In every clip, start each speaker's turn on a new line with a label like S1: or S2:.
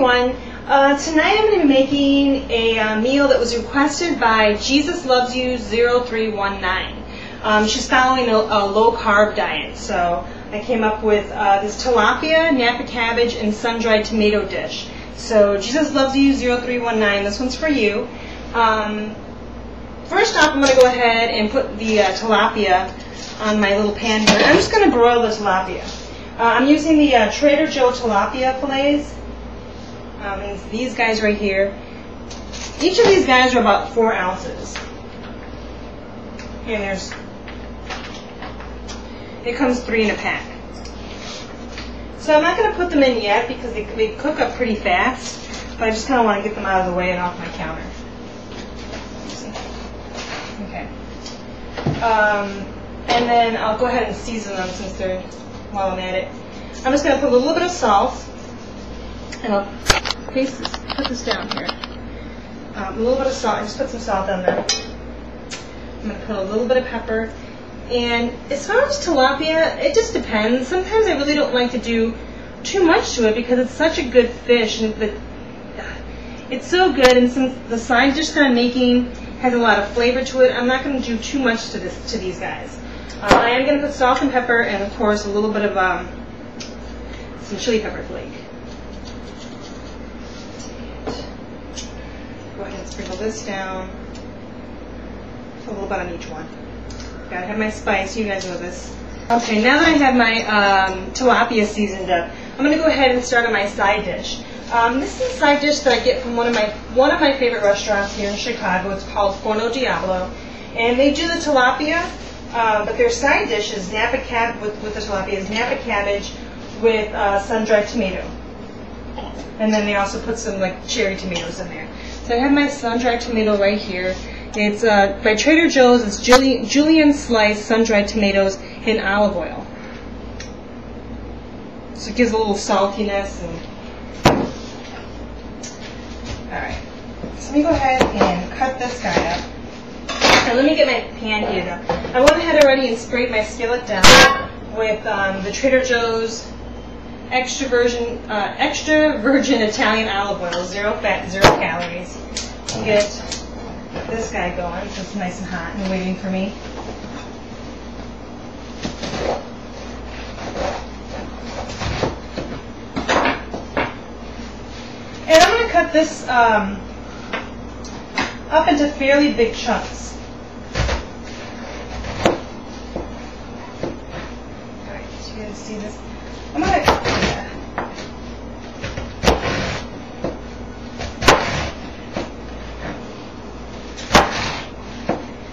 S1: everyone. Tonight I'm going to be making a meal that was requested by Jesus Loves You 0319. She's following a low carb diet, so I came up with this tilapia, Napa cabbage, and sun-dried tomato dish. So Jesus Loves You 0319, this one's for you. First off, I'm going to go ahead and put the tilapia on my little pan here. I'm just going to broil the tilapia. I'm using the Trader Joe tilapia fillets. And these guys right here. Each of these guys are about 4 ounces. And it comes 3 in a pack. So I'm not going to put them in yet because they cook up pretty fast. But I just kind of want to get them out of the way and off my counter. Okay. And then I'll go ahead and season them while I'm at it. I'm just going to put a little bit of salt. And I'll put this down here. A little bit of salt. I just put some salt down there. I'm going to put a little bit of pepper. And as far as tilapia, it just depends. Sometimes I really don't like to do too much to it because it's such a good fish. And it's so good. And since the side dish that I'm making has a lot of flavor to it, I'm not going to do too much to these guys. I am going to put salt and pepper and, of course, a little bit of some chili pepper flake. Go ahead and sprinkle this down. A little bit on each one. Gotta have my spice. You guys know this. Okay, now that I have my tilapia seasoned up, I'm gonna go ahead and start on my side dish. This is a side dish that I get from one of my favorite restaurants here in Chicago. It's called Forno Diablo, and they do the tilapia, but their side dish is Napa cabbage with the tilapia is Napa cabbage with sun-dried tomato, and then they also put some like cherry tomatoes in there. So I have my sun-dried tomato right here. It's by Trader Joe's. It's julienne sliced sun-dried tomatoes in olive oil. So it gives a little saltiness. Alright, so let me go ahead and cut this guy up. And let me get my pan heated up. I went ahead already and sprayed my skillet down with the Trader Joe's extra virgin Italian olive oil, 0 fat, 0 calories. Get this guy going, so it's nice and hot and waiting for me. And I'm going to cut this up into fairly big chunks. Alright, so you guys see this? I'm going to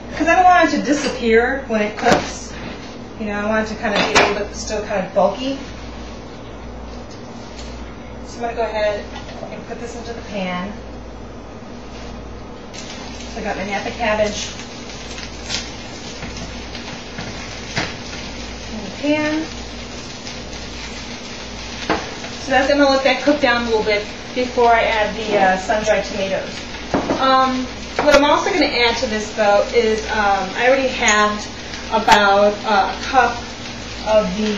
S1: because I don't want it to disappear when it cooks. You know, I want it to kind of be a little bit still kind of bulky. So I'm going to go ahead and put this into the pan. So I got my Napa cabbage in the pan. So that's going to let that cook down a little bit before I add the sun-dried tomatoes. What I'm also going to add to this, though, is I already have about a cup of the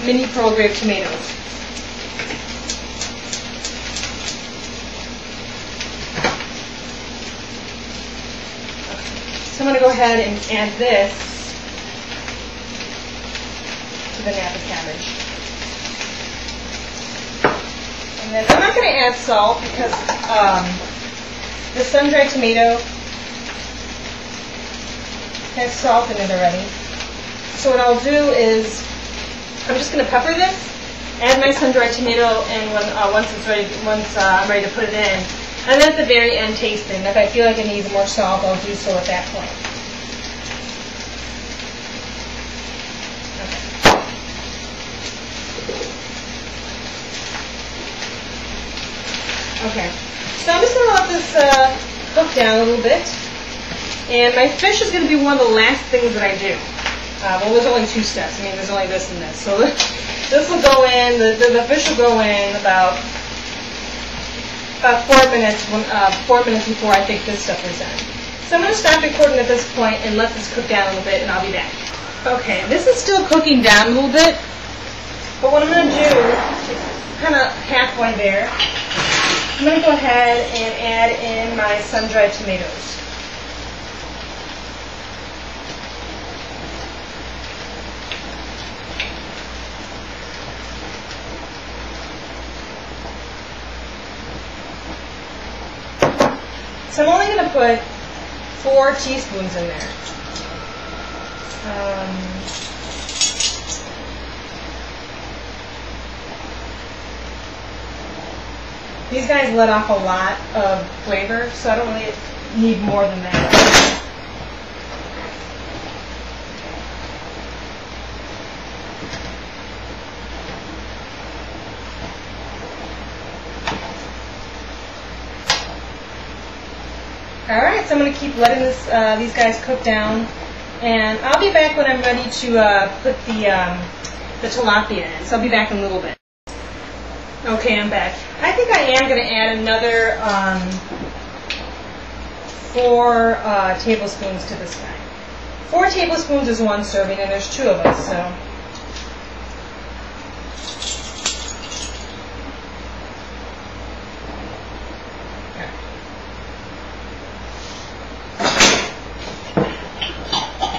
S1: mini pearl grape tomatoes. So I'm going to go ahead and add this to the Napa cabbage. And then I'm not going to add salt because the sun-dried tomato has salt in it already. So what I'll do is I'm just going to pepper this, add my sun-dried tomato, and once I'm ready to put it in, and then at the very end taste it. And if I feel like it needs more salt, I'll do so at that point. Okay, so I'm just going to let this cook down a little bit. And my fish is going to be one of the last things that I do. Well, there's only 2 steps. I mean, there's only this and this. So this will go in, the fish will go in about 4 minutes before I think this stuff is done. So I'm going to stop recording at this point and let this cook down a little bit, and I'll be back. Okay, this is still cooking down a little bit, but what I'm going to do is kind of halfway there. I'm going to go ahead and add in my sun-dried tomatoes. So I'm only going to put 4 teaspoons in there. These guys let off a lot of flavor, so I don't really need more than that. Alright, so I'm going to keep letting these guys cook down, and I'll be back when I'm ready to put the tilapia in, so I'll be back in a little bit. Okay, I'm back. I think I am going to add another 4 tablespoons to this guy. 4 tablespoons is 1 serving, and there's 2 of us, so.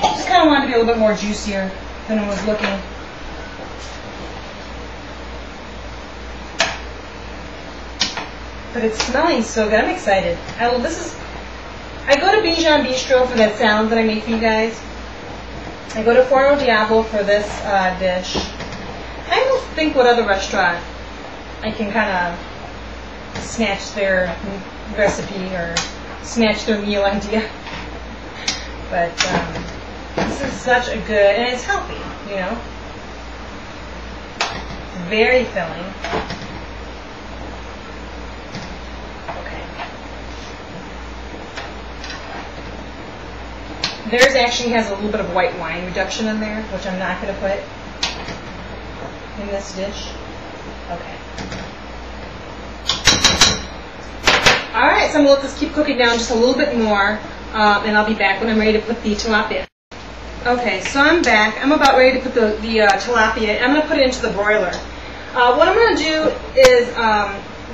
S1: Just kind of wanted to be a little bit more juicier than it was looking. But it's smelling so good. I'm excited. I go to Bijan Bistro for that salad that I made for you guys. I go to Forno Diablo for this dish. I don't think what other restaurant I can kind of snatch their recipe or snatch their meal idea. But this is such a good, and it's healthy, you know. Very filling. Theirs actually has a little bit of white wine reduction in there, which I'm not going to put in this dish. Okay. Alright, so I'm going to let this keep cooking down just a little bit more, and I'll be back when I'm ready to put the tilapia. Okay, so I'm back. I'm about ready to put the tilapia. I'm going to put it into the broiler. What I'm going to do is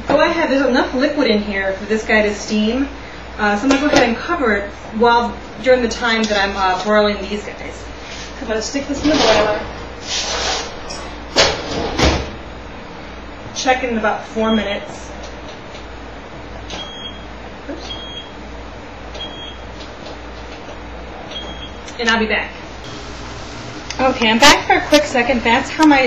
S1: go ahead. There's enough liquid in here for this guy to steam. So I'm going to go ahead and cover it during the time that I'm broiling these guys. I'm going to stick this in the broiler. Check in about 4 minutes. Oops. And I'll be back. Okay, I'm back for a quick second. That's how my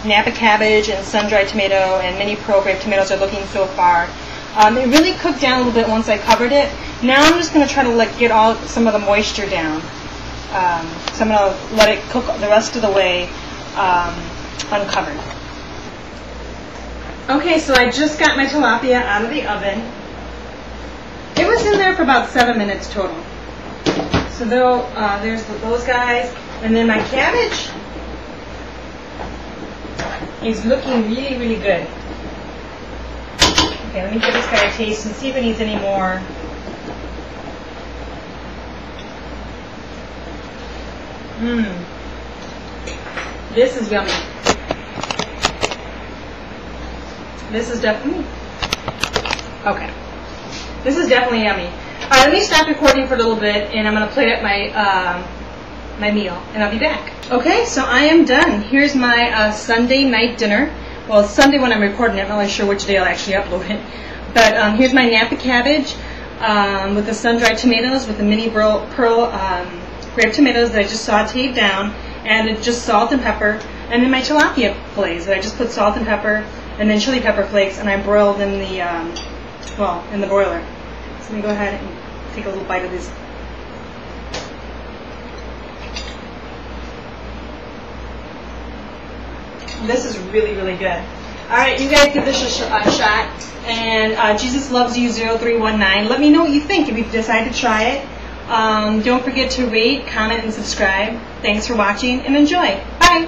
S1: Napa cabbage and sun-dried tomato and mini pro grape tomatoes are looking so far. It really cooked down a little bit once I covered it. Now I'm just going to try to get some of the moisture down. So I'm going to let it cook the rest of the way uncovered. Okay, so I just got my tilapia out of the oven. It was in there for about 7 minutes total. So there's those guys. And then my cabbage is looking really, really good. Okay, let me give this guy a taste and see if it needs any more. This is yummy. This is definitely okay. This is definitely yummy. All right, let me stop recording for a little bit, and I'm going to plate up my meal, and I'll be back. Okay, so I am done. Here's my Sunday night dinner. Well, it's Sunday when I'm recording it. I'm not really sure which day I'll actually upload it. But here's my Napa cabbage with the sun-dried tomatoes, with the mini pearl grape tomatoes that I just sauteed down, and just salt and pepper, and then my tilapia fillets that I just put salt and pepper, and then chili pepper flakes, and I broiled in the in the broiler. So let me go ahead and take a little bite of this. This is really, really good. All right, you guys give this a shot. And Jesus Loves You 0319. Let me know what you think if you decide to try it. Don't forget to rate, comment, and subscribe. Thanks for watching, and enjoy. Bye.